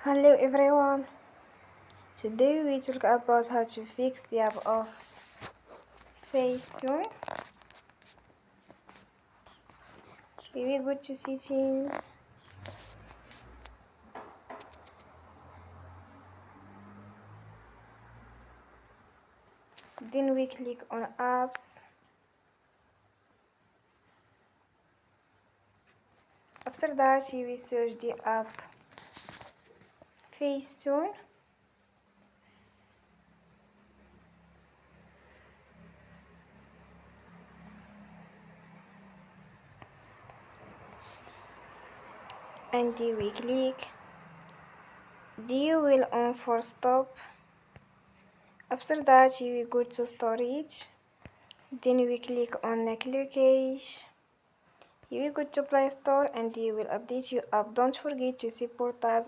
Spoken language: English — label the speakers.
Speaker 1: Hello everyone, today we talk about how to fix the app of FaceTune. Here we go to settings, then we click on apps. After that we search the app FaceTune. And then we click the wheel on for stop. After that we go to storage, then we click on clear cache. Here we go to Play Store and you will update your app. Don't forget to support us